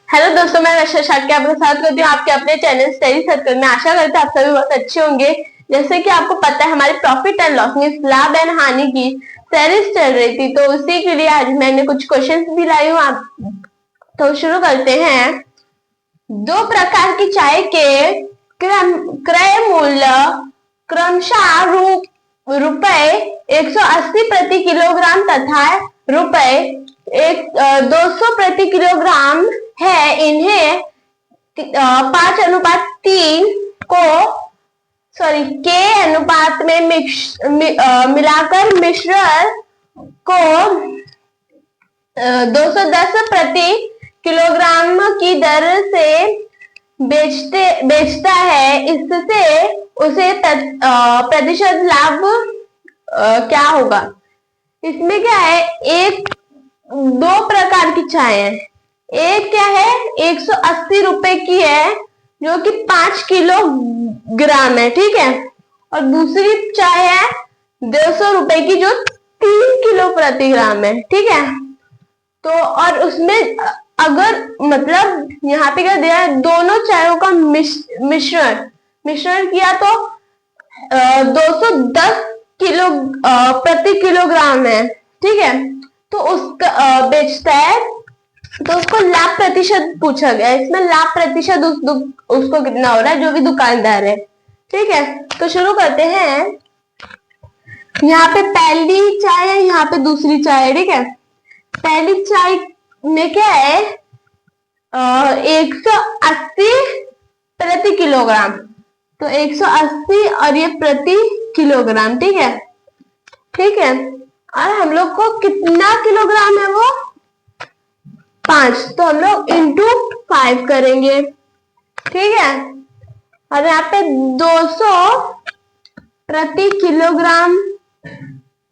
Hello दोस्तों, मैं रक्षा शाक्य आपके साथ करती हूँ आपके अपने चैनल स्टडी सर्कल में। आशा करते हैं आप सभी बहुत अच्छे होंगे। जैसे कि आपको पता है, हमारी प्रॉफिट एंड लॉस मीन्स लाभ एंड हानि की सीरीज चल रही थी, तो उसी के लिए आज मैंने कुछ क्वेश्चंस भी लाई हूँ। आप तो शुरू करते हैं। दो प्रकार की चाय के क्रय मूल्य क्रमशः रुपए 180 प्रति किलोग्राम तथा रुपए 200 प्रति किलोग्राम है। इन्हें 5:3 को के अनुपात में मिलाकर मिश्रण को 210 प्रति किलोग्राम की दर से बेचता है। इससे उसे प्रतिशत लाभ क्या होगा? इसमें क्या है, दो प्रकार की चाय है। एक क्या है, 180 रुपए की है जो कि 5 किलोग्राम है, ठीक है। और दूसरी चाय है 200 रुपए की जो 3 किलो प्रति ग्राम है, ठीक है। तो और उसमें अगर मतलब यहाँ पे क्या दिया है, दोनों चायों का मिश्रण किया तो 210 किलो प्रति किलोग्राम है, ठीक है। तो उसका बेचता है, तो उसको लाभ प्रतिशत पूछा गया है। इसमें लाभ प्रतिशत उसको कितना हो रहा है, जो भी दुकानदार है, ठीक है। तो शुरू करते हैं। यहाँ पे पहली चाय है, यहाँ पे दूसरी चाय है, ठीक है। पहली चाय में क्या है, 180 प्रति किलोग्राम, तो 180 और ये प्रति किलोग्राम, ठीक है, ठीक है। और हम लोग को कितना किलोग्राम है वो, 5, तो हम लोग इंटू 5 करेंगे, ठीक है। और यहाँ पे 200 प्रति किलोग्राम,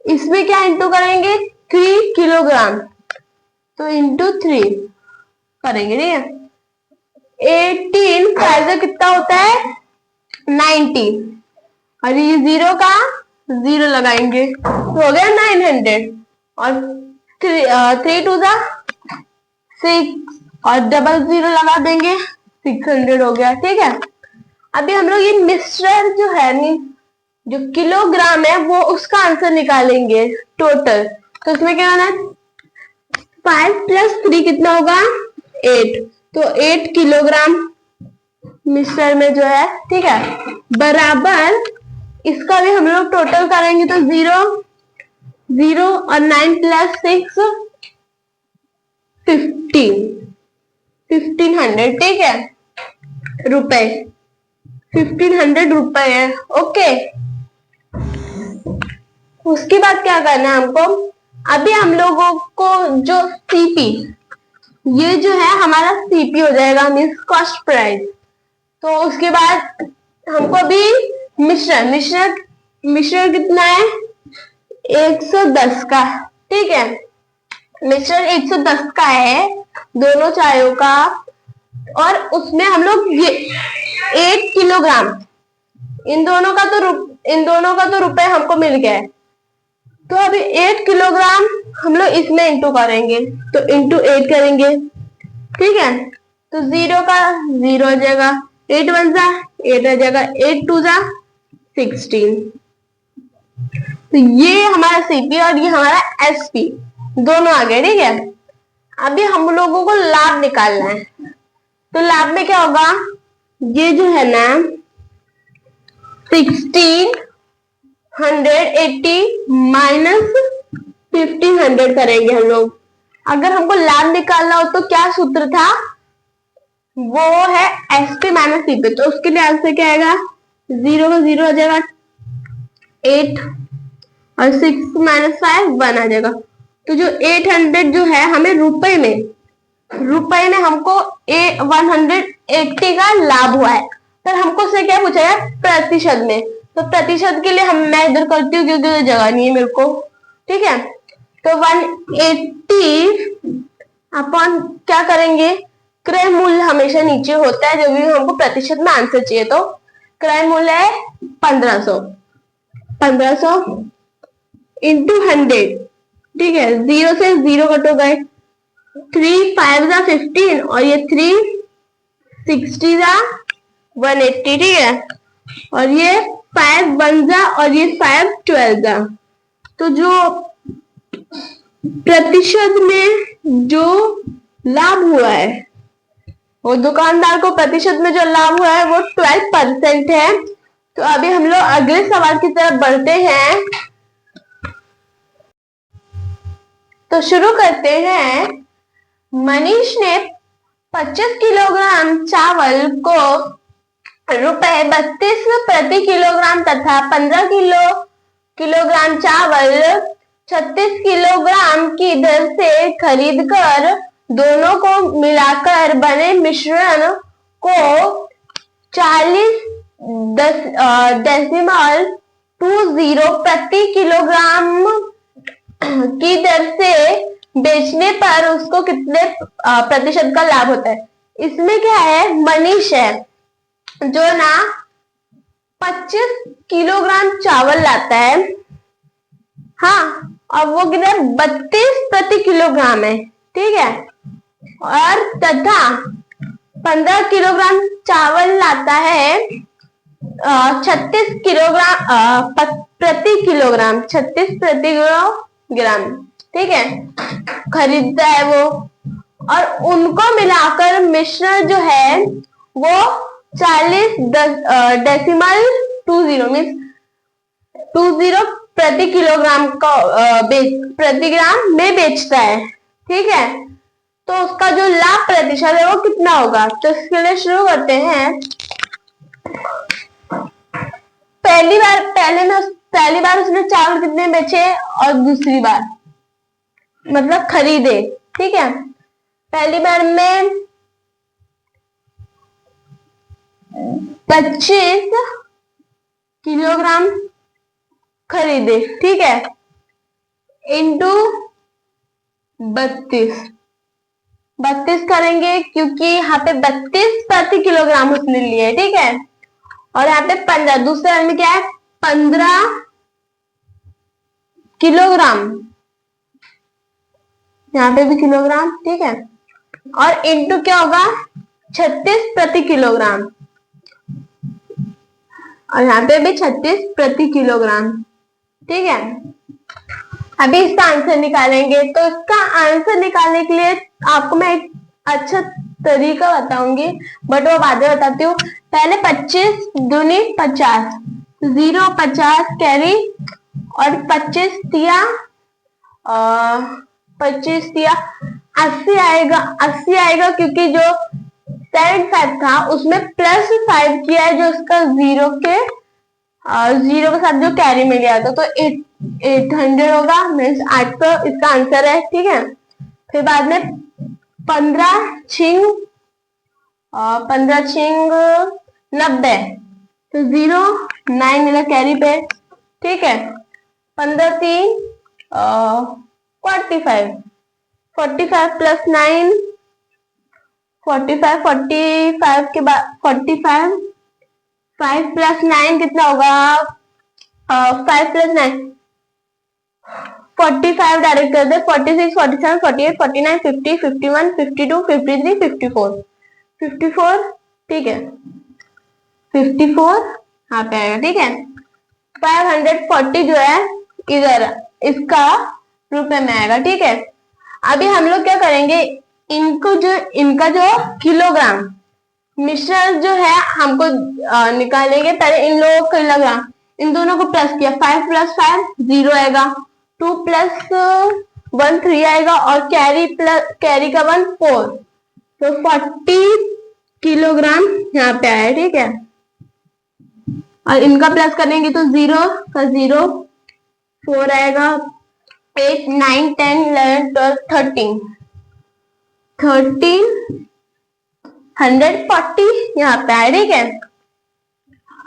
इसमें क्या इंटू करेंगे, 3 किलोग्राम, तो इंटू 3 करेंगे, ठीक है। 18 फाइव कितना होता है, 90, और ये 0 का 0 लगाएंगे तो हो गया 900, और 3 टू 6 और डबल 0 लगा देंगे, 600 हो गया, ठीक है। अभी हम लोग ये मिश्रण जो है, जो किलोग्राम है, वो उसका आंसर निकालेंगे टोटल। तो इसमें क्या होना है, 5 + 3 कितना होगा, 8, तो 8 किलोग्राम मिश्रण में जो है, ठीक है, बराबर इसका भी हम लोग टोटल करेंगे तो 0 0 और 9 + 6 1500, ठीक है, रुपए 1500 रुपए है, ओके। उसके बाद क्या करना है हमको, अभी हम लोगों को जो सीपी, ये जो है हमारा सीपी हो जाएगा, मीन्स कॉस्ट प्राइस। तो उसके बाद हमको अभी मिश्रण मिश्रण मिश्रण कितना है, 110 का, ठीक है। मिश्रण 110 का है दोनों चायों का, और उसमें हम लोग ये 8 किलोग्राम, इन दोनों का तो रुपए हमको मिल गया है। तो अभी 8 किलोग्राम हम लोग इसमें इंटू करेंगे, तो इंटू 8 करेंगे, ठीक है। तो 0 का 0 हो जाएगा, 8 1 जा 8 आ जाएगा, 8 2 जा 16। तो ये हमारा सीपी और ये हमारा एसपी दोनों आ गए, ठीक है। अभी हम लोगों को लाभ निकालना है, तो लाभ में क्या होगा, ये जो है ना 1680 माइनस 1500 करेंगे हम लोग। अगर हमको लाभ निकालना हो तो क्या सूत्र था, वो है एसपी माइनस सीपी। तो उसके लिए आंसर क्या आएगा, 0 का 0 हो जाएगा, 8 और 6 - 5 1 आ जाएगा। तो जो 800 जो है हमें रुपए में हमको 180 का लाभ हुआ है। पर हमको से क्या पूछा है, प्रतिशत में। तो प्रतिशत के लिए मैं इधर करती हूँ क्योंकि जगह नहीं है मेरे को, ठीक है। तो 180 अपॉन क्या करेंगे, क्रय मूल्य हमेशा नीचे होता है, जब भी हमको प्रतिशत में आंसर चाहिए। तो क्रय मूल्य है 1500 इंटू 100, ठीक है। 0 से 0 कट हो गए, 3 5 जा 15 और ये 3 60 जा 180, ठीक है। और ये 5 1 जा और ये 5 12 जा। तो जो प्रतिशत में जो लाभ हुआ है, वो दुकानदार को प्रतिशत में जो लाभ हुआ है वो 12% है। तो अभी हम लोग अगले सवाल की तरफ बढ़ते हैं। तो शुरू करते हैं। मनीष ने 25 किलोग्राम चावल को रुपए 32 प्रति किलोग्राम तथा 15 किलोग्राम चावल 36 किलोग्राम की दर से खरीदकर दोनों को मिलाकर बने मिश्रण को 40 डेसिमल 20 प्रति किलोग्राम की दर से बेचने पर उसको कितने प्रतिशत का लाभ होता है। इसमें क्या है, मनीष है जो ना 25 किलोग्राम चावल लाता है, हाँ, और वो कितना 32 प्रति किलोग्राम है, ठीक है। और तथा 15 किलोग्राम चावल लाता है 36 किलोग्राम प्रति किलोग्राम, 36 प्रति किलोग्राम, ठीक है, खरीदता है वो। और उनको मिलाकर मिश्रण जो है वो 40 डेसिमल 20 मीन्स 20 प्रति किलोग्राम का प्रति ग्राम में बेचता है, ठीक है। तो उसका जो लाभ प्रतिशत है वो कितना होगा। तो इसके लिए शुरू करते हैं। पहली बार उसने चावल कितने बेचे और दूसरी बार मतलब खरीदे, ठीक है। पहली बार में 25 किलोग्राम खरीदे, ठीक है, इंटू 32 करेंगे क्योंकि यहाँ पे 32 प्रति किलोग्राम उसने लिए, ठीक है। और यहाँ पे 15, दूसरे बार में क्या है 15 किलोग्राम, यहाँ पे भी किलोग्राम, ठीक है। और इंटू क्या होगा 36 प्रति किलोग्राम, और यहाँ पे भी 36 प्रति किलोग्राम, ठीक है। अभी इसका आंसर निकालेंगे। तो इसका आंसर निकालने के लिए आपको मैं एक अच्छा तरीका बताऊंगी, बट वो बाद में बताती हूँ। पहले 25 दूनी 50, 0 50 कैरी, और 25 दिया 80 आएगा, 80 आएगा क्योंकि जो 75 था उसमें प्लस 5 किया है, जो उसका जीरो के साथ जो कैरी में गया था, तो 800 होगा, मीन्स 800 इसका आंसर है, ठीक है। फिर बाद में 15 छिंग 90, तो 0 9 मिला कैरी पे, ठीक है। 15 3 45 प्लस 9 45 के बाद 45 5 प्लस 9 कितना होगा 5 प्लस 9 45 डायरेक्ट कर दे, 46 47 48 49 50 51 52 53 54, ठीक है, 54 यहाँ पे आएगा, ठीक है। 540 जो है इधर इसका रुपए में आएगा, ठीक है। अभी हम लोग क्या करेंगे, इनका जो किलोग्राम मिश्रण जो है हमको निकालेंगे। पहले इन लोगों को किलोग्राम, इन दोनों को प्लस किया, 5 प्लस 5 0 आएगा, 2 प्लस 1 3 आएगा, और कैरी का 1 4, तो 40 किलोग्राम यहाँ पे आया, ठीक है। और इनका प्लस करेंगे तो 0 का 0 4 आएगा, 8 9 10 11 12 13 140 यहाँ पे आए, ठीक है।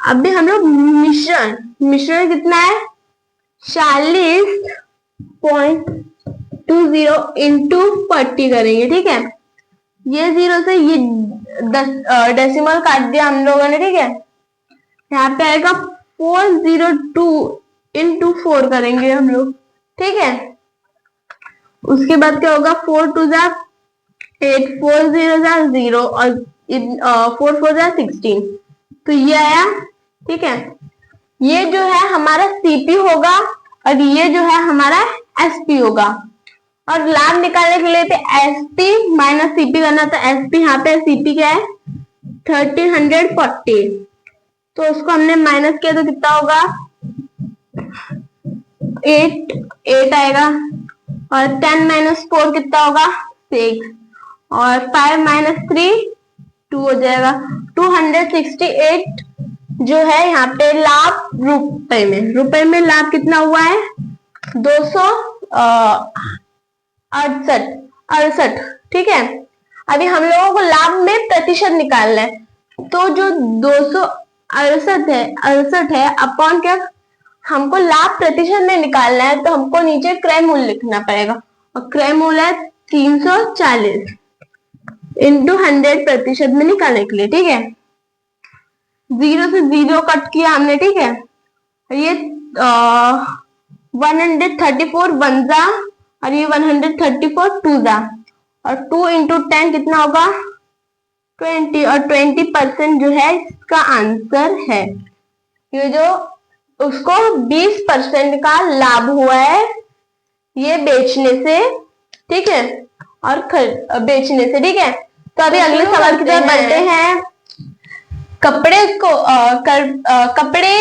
अभी हम लोग मिश्रण कितना है 40.20 इंटू 40 करेंगे, ठीक है। ये 0 से ये 10 डेसिमल काट दिया हम लोगों ने, ठीक है। यहाँ पे आएगा 402 इंटू 4 करेंगे हम लोग, ठीक है। उसके बाद क्या होगा 4 2 जा 8 4 0 0 और 4 4 16, तो ये आया। ठीक है, ये जो है हमारा सीपी होगा और ये जो है हमारा एसपी होगा। और लाभ निकालने के लिए पे एसपी माइनस सीपी करना, तो एसपी यहाँ पे सीपी क्या है 1340, तो उसको हमने माइनस किया तो कितना होगा 8 आएगा। और 10 माइनस 4 कितना होगा 6, और 5 माइनस 3 2 हो जाएगा। 268 जो है यहाँ पे लाभ रुपए में लाभ कितना हुआ है 268। ठीक है, अभी हम लोगों को लाभ में प्रतिशत निकालना है, तो जो 268 है अपॉन क्या, हमको लाभ प्रतिशत में निकालना है, तो हमको नीचे क्रय मूल्य लिखना पड़ेगा, और क्रय मूल्य है 340 इंटू 100% में निकालने के लिए। ठीक है, 0 से 0 कट किया हमने। ठीक है, ये 134 वन जा और ये 134 टू जा, और 2 इंटू 10 कितना होगा 20, और 20% जो है इसका आंसर है। ये जो उसको 20% का लाभ हुआ है ये बेचने से। ठीक है, और बेचने से। ठीक है, तो अभी अगले सवाल की तरफ बढ़ते हैं। कपड़े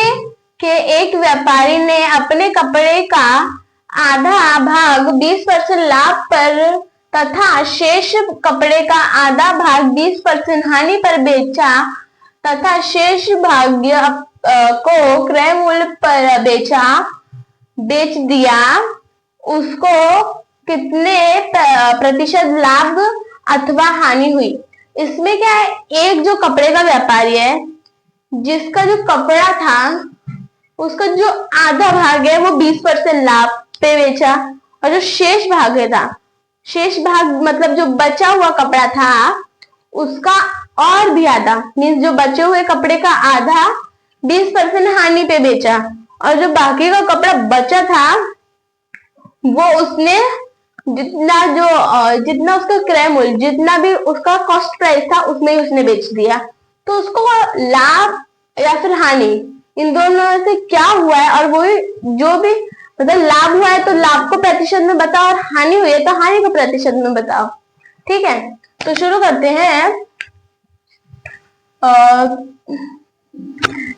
के एक व्यापारी ने अपने कपड़े का आधा भाग 20% लाभ पर तथा शेष कपड़े का आधा भाग 20% हानि पर बेचा तथा शेष भाग्य को क्रय मूल्य पर बेच दिया। उसको कितने प्रतिशत लाभ अथवा हानि हुई। इसमें क्या है, एक जो कपड़े का व्यापारी है जिसका जो कपड़ा था उसका जो आधा भाग है वो 20% लाभ पे बेचा, और जो शेष भाग था, शेष भाग मतलब जो बचा हुआ कपड़ा था उसका और भी आधा, मीन्स जो बचे हुए कपड़े का आधा 20% हानि पे बेचा, और जो बाकी का कपड़ा बचा था वो उसने जितना उसका क्रय मूल्य, जितना भी उसका कॉस्ट प्राइस था उसमें ही उसने बेच दिया। तो उसको लाभ या फिर हानि, इन दोनों में से क्या हुआ है, और वो जो भी मतलब लाभ हुआ है तो लाभ को प्रतिशत में बताओ, और हानि हुई है तो हानि को प्रतिशत में बताओ। ठीक है, तो शुरू करते हैं।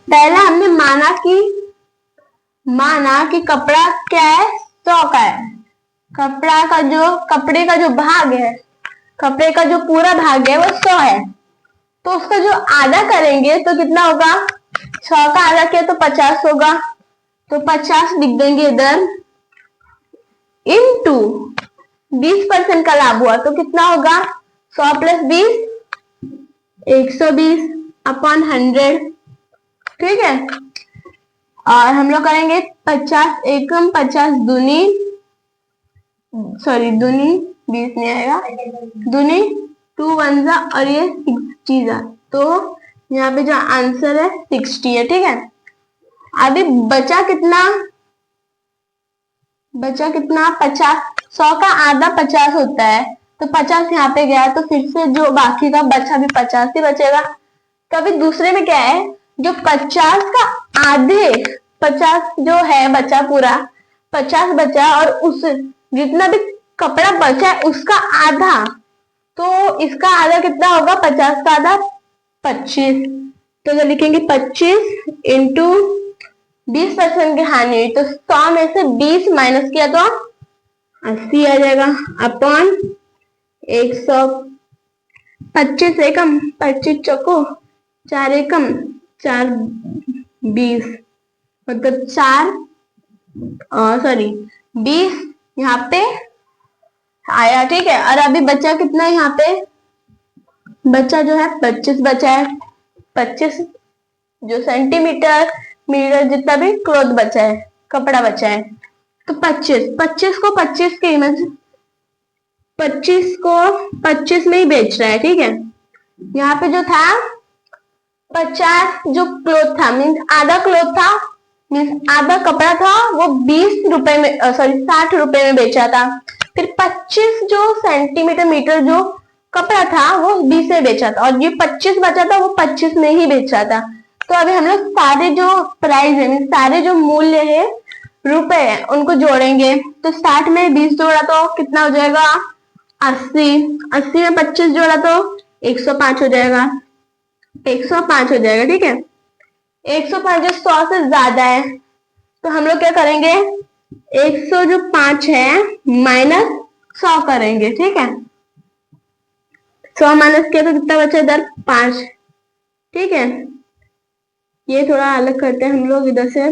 पहला हमने माना कि कपड़ा क्या है 100 का है। कपड़े का जो भाग है, कपड़े का जो पूरा भाग है वो 100 है, तो उसका जो आधा करेंगे तो कितना होगा 100 का आधा किया तो 50 होगा, तो 50 लिख देंगे इधर, इनटू 20% का लाभ हुआ तो कितना होगा 100 प्लस 20 120 अपॉन 100। ठीक है, और हम लोग करेंगे 50 एकम 50 दूनी 20 नहीं आएगा, दूनी 2 1 जा और ये 60 जा, तो यहाँ पे जो आंसर है 60 है। ठीक है, अभी बचा कितना 50, 100 का आधा 50 होता है, तो 50 यहाँ पे गया, तो फिर से जो बाकी का बचा भी 50 ही बचेगा। तो अभी दूसरे में क्या है, जो 50 का आधे 50 जो है बचा, पूरा 50 बचा, और उस जितना भी कपड़ा बचा है उसका आधा, तो इसका आधा कितना होगा 50 का आधा 25, तो जो लिखेंगे 25 इंटू 20% की हानि हुई, तो 100 में से 20 माइनस किया तो 80 आ जाएगा अपॉन 100। 25 एकम 25 चौको 4 एकम 4 20, मतलब 20 यहाँ पे आया। ठीक है, और अभी बचा कितना है, यहाँ पे बचा जो है 25 बचा है, 25 जो सेंटीमीटर मीटर जितना भी क्लॉथ बचा है, कपड़ा बचा है, तो 25 को 25 के 25 को 25 में ही बेच रहा है। ठीक है, यहाँ पे जो था 50 जो क्लॉथ था, मीन्स आधा क्लॉथ था, मीन्स आधा कपड़ा था, वो 20 रुपए में 60 रुपए में बेचा था। फिर 25 जो सेंटीमीटर मीटर जो कपड़ा था वो 20 में बेचा था, और ये 25 बचा था वो 25 में ही बेचा था। तो अभी हम लोग सारे जो प्राइस है, सारे जो मूल्य है रुपए है, उनको जोड़ेंगे। तो स्टार्ट में 20 जोड़ा तो कितना हो जाएगा 80, 80 में 25 जोड़ा तो 105 हो जाएगा, 105 हो जाएगा। ठीक है, 105 जो 100 से ज्यादा है, तो हम लोग क्या करेंगे 100 जो 5 है माइनस 100 करेंगे। ठीक है, 100 माइनस किया तो कितना बचा इधर 5। ठीक है, ये थोड़ा अलग करते हैं हम लोग इधर से,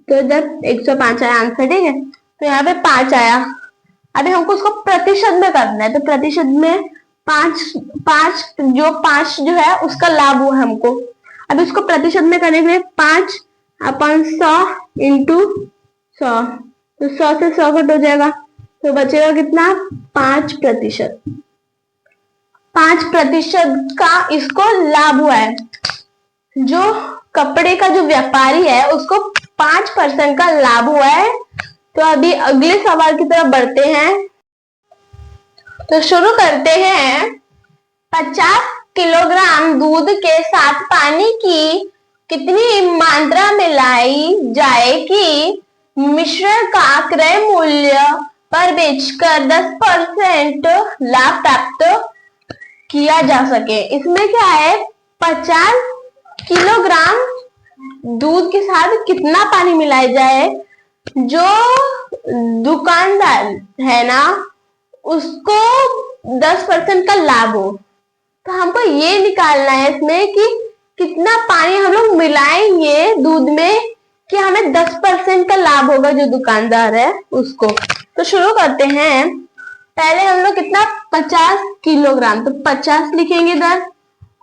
तो इधर 105 आया आंसर। ठीक है, तो यहाँ पे 5 आया। अभी हमको उसको प्रतिशत में करना है, तो प्रतिशत में 5 जो है उसका लाभ हुआ हमको। अभी उसको प्रतिशत में करने के लिए 5/100 इंटू 100, तो 100 से 100 कट हो जाएगा, तो बचेगा कितना 5%। 5% का इसको लाभ हुआ है। जो कपड़े का जो व्यापारी है उसको 5% का लाभ हुआ है। तो अभी अगले सवाल की तरफ बढ़ते हैं। तो शुरू करते हैं। 50 किलोग्राम दूध के साथ पानी की कितनी मात्रा मिलाई जाए कि मिश्रण का क्रय मूल्य पर बेचकर 10% लाभ प्राप्त किया जा सके। इसमें क्या है 50 किलोग्राम दूध के साथ कितना पानी मिलाया जाए, जो दुकानदार है ना उसको 10% का लाभ हो। तो हमको ये निकालना है इसमें कि कितना पानी हम लोग मिलाएंगे दूध में कि हमें 10% का लाभ होगा जो दुकानदार है उसको। तो शुरू करते हैं। पहले हम लोग कितना 50 किलोग्राम, तो 50 लिखेंगे इधर,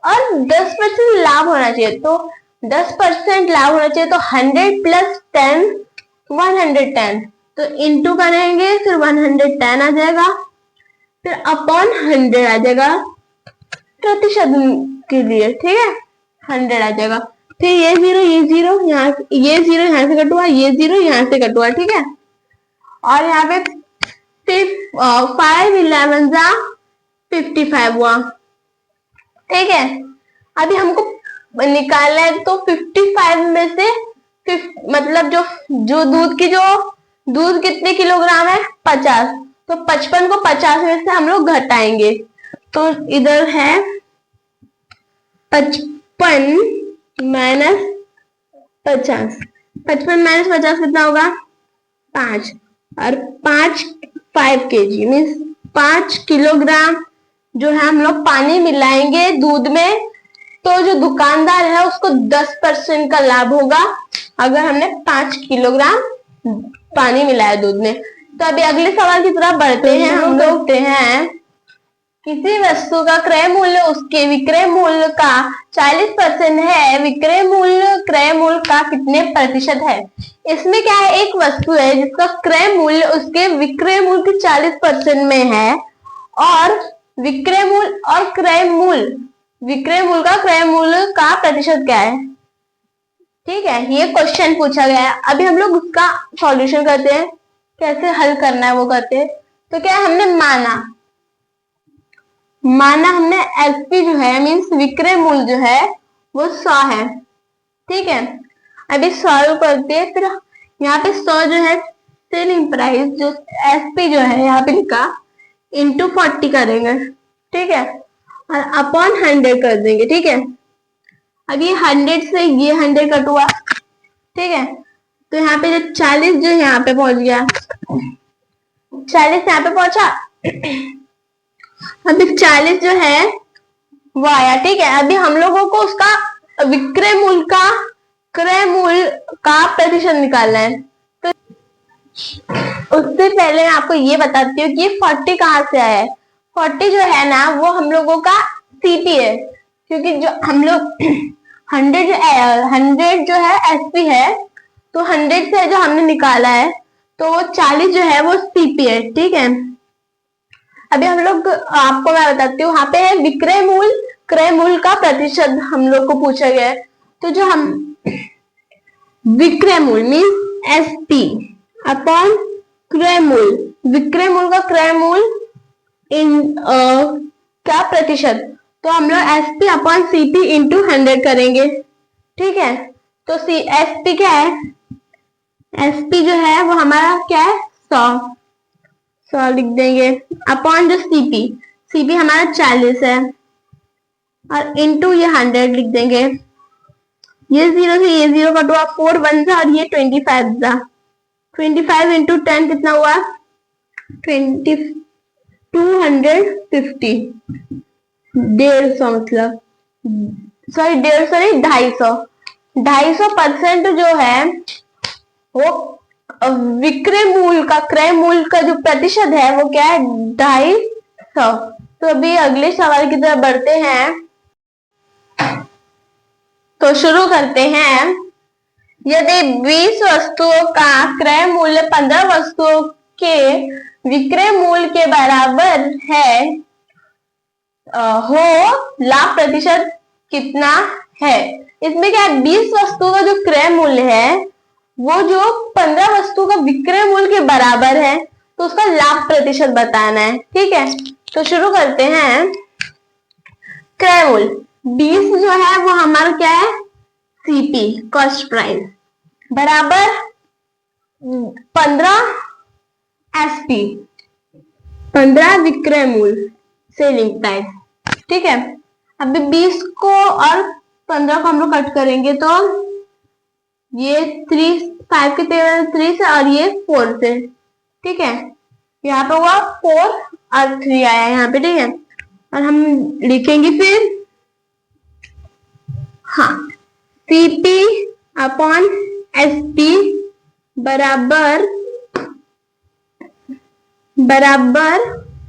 और 10% लाभ होना चाहिए, तो 10% लाभ होना चाहिए, तो 100 प्लस 10 110, तो इंटू करेंगे फिर 110 आ जाएगा, फिर अपॉन 100 आ जाएगा प्रतिशत के लिए। ठीक है, 100 आ जाएगा, फिर ये जीरो यहाँ, ये जीरो यहाँ से कट हुआ, ये जीरो यहाँ से कट हुआ। ठीक है, और यहाँ पे 5 11 जा 55 हुआ। ठीक है, अभी हमको निकालना है, तो 55 में से मतलब जो दूध कितने किलोग्राम है 50, तो 55 को 50 में से हम लोग घटाएंगे, तो इधर है 55 माइनस 50, 55 माइनस 50 कितना होगा 5, और 5 kg मीन्स 5 किलोग्राम जो है हम लोग पानी मिलाएंगे दूध में, तो जो दुकानदार है उसको 10% का लाभ होगा अगर हमने 5 किलोग्राम पानी मिलाया दूध में। तो अभी अगले सवाल की तरफ बढ़ते हैं। हम लोग हैं किसी वस्तु का क्रय मूल्य उसके विक्रय मूल्य का 40% है, विक्रय मूल्य क्रय मूल्य का कितने प्रतिशत है। इसमें क्या है, एक वस्तु है जिसका क्रय मूल्य उसके विक्रय मूल्य के 40% में है, और विक्रय मूल्य और क्रय मूल्य, विक्रय मूल्य का क्रय मूल्य का प्रतिशत क्या है। ठीक है, ये क्वेश्चन पूछा गया है। अभी हम लोग उसका सॉल्यूशन करते हैं, कैसे हल करना है वो करते हैं। तो क्या हमने माना हमने एसपी जो है मीन्स विक्रय मूल्य जो है वो 100 है। ठीक है, अभी सॉल्व करते हैं। फिर यहाँ पे 100 जो है सेलिंग प्राइस जो एसपी जो है यहाँ पे लिखा इंटू 40 करेंगे। ठीक है, और अपॉन 100 कर देंगे। ठीक है, अब ये 100 से ये 100 कट हुआ। ठीक है, तो यहाँ पे जो 40 जो यहाँ पे पहुंच गया, 40 यहाँ पे पहुंचा, अभी 40 जो है वो आया। ठीक है, अभी हम लोगों को उसका विक्रय मूल्य का क्रय मूल्य का प्रतिशत निकालना है। तो उससे पहले मैं आपको ये बताती हूँ कि ये 40 कहाँ से आया है। 40 जो है ना वो हम लोगों का सीपी है, क्योंकि जो हम लोग 100 जो है एसपी है, तो 100 से जो हमने निकाला है तो 40 जो है वो सीपी है। ठीक है, अभी हम लोग आपको मैं बताती हूँ, वहां पे है विक्रय मूल्य क्रय मूल्य का प्रतिशत हम लोग को पूछा गया है। तो जो हम विक्रय मूल्य मीन्स एसपी अपॉन क्रय मूल्य, विक्रय मूल्य का क्रय मूल्य इन क्या प्रतिशत, तो हम लोग एसपी अपॉन सीपी इंटू 100 करेंगे। ठीक है, तो एसपी क्या है, एसपी जो है वो हमारा क्या है 100 लिख देंगे, अपॉन जो सीपी, सीपी हमारा 40 है, और इंटू ये 100 लिख देंगे। ये 0 से ये 0 कटवा 4 1 था, और ये 25 था, 25 इंटू 10 कितना हुआ 20 250, 150 मतलब, सॉरी 150 नहीं 250 जो है वो विक्रय मूल्य का, क्रय मूल्य का जो प्रतिशत है वो क्या है 250। तो अभी अगले सवाल की तरफ बढ़ते हैं, तो शुरू करते हैं। यदि 20 वस्तुओं का क्रय मूल्य 15 वस्तुओं के विक्रय मूल्य के बराबर है हो, लाभ प्रतिशत कितना है। इसमें क्या है 20 वस्तुओं का जो क्रय मूल्य है वो जो 15 वस्तु का विक्रय मूल्य के बराबर है, तो उसका लाभ प्रतिशत बताना है। ठीक है, तो शुरू करते हैं। क्रय मूल्य 20 जो है वो हमारा क्या है सीपी कॉस्ट प्राइस बराबर 15 एसपी 15 विक्रय मूल्य सेलिंग प्राइस। ठीक है, अभी 20 को और 15 को हम लोग कट करेंगे तो ये 3 5 के टेबल 3 से और ये 4 से। ठीक है, यहाँ पे हुआ 4 और 3 आया यहाँ पे। ठीक है, और हम लिखेंगे फिर हाँ सीपी अपॉन एसपी बराबर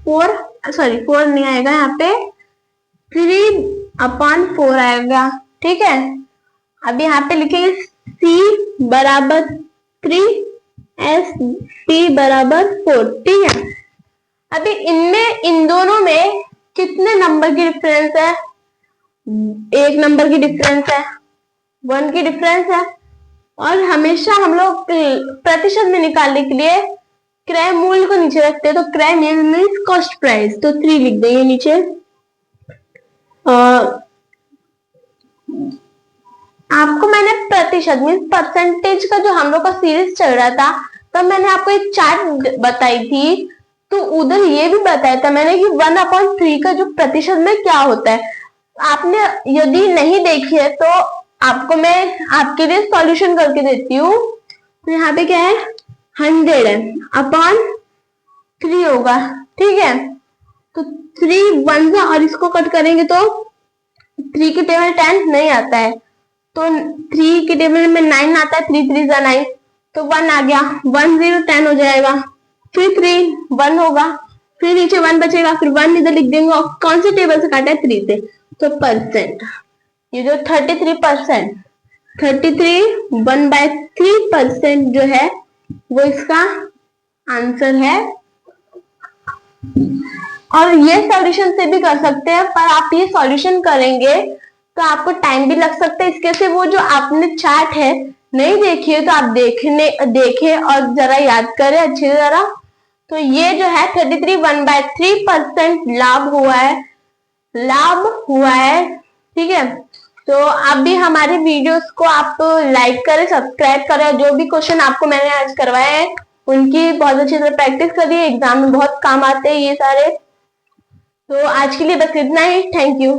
4 नहीं आएगा यहाँ पे 3/4 आएगा। ठीक है, अब यहाँ पे लिखेंगे C बराबर 3 एस पी बराबर 4। ठीक है, अभी इनमें इन दोनों में कितने नंबर की डिफरेंस है, 1 नंबर की डिफरेंस है, 1 की डिफरेंस है। और हमेशा हम लोग प्रतिशत में निकालने के लिए क्रय मूल्य को नीचे रखते हैं, तो क्रय मूल्य मीन्स कॉस्ट प्राइस, तो 3 लिख देंगे नीचे। आपको मैंने प्रतिशत मीन्स परसेंटेज का जो हम लोग का सीरीज चल रहा था तब मैंने आपको एक चार्ट बताई थी, तो उधर ये भी बताया था मैंने कि 1/3 का जो प्रतिशत में क्या होता है। आपने यदि नहीं देखी है तो आपको मैं आपके लिए सॉल्यूशन करके देती हूँ। तो यहाँ पे क्या है 100 है अपॉन 3 होगा। ठीक है, तो 3 1 और इसको कट करेंगे तो 3 के टेबल 10 नहीं आता है, तो 3 के टेबल में 9 आता है, 3 3 9, तो 1 आ गया, 1 0 10 हो जाएगा, फिर 3 1 होगा, फिर नीचे 1 बचेगा, फिर 1 इधर लिख देंगे। और कौन से टेबल से काटा है 3 से, तो परसेंट, ये जो 33% 1/3% जो है वो इसका आंसर है। और ये सॉल्यूशन से भी कर सकते हैं, पर आप ये सॉल्यूशन करेंगे तो आपको टाइम भी लग सकता है। इसके से वो जो आपने चार्ट है नहीं देखी है तो आप देखें और जरा याद करें अच्छी तरह। तो ये जो है 33 1/3% लाभ हुआ है। ठीक है, तो आप भी हमारे वीडियोस को आप लाइक करें, सब्सक्राइब करें, जो भी क्वेश्चन आपको मैंने आज करवाए हैं उनकी बहुत अच्छी तरह प्रैक्टिस करिए, एग्जाम में बहुत काम आते हैं ये सारे। तो आज के लिए बस इतना ही, थैंक यू।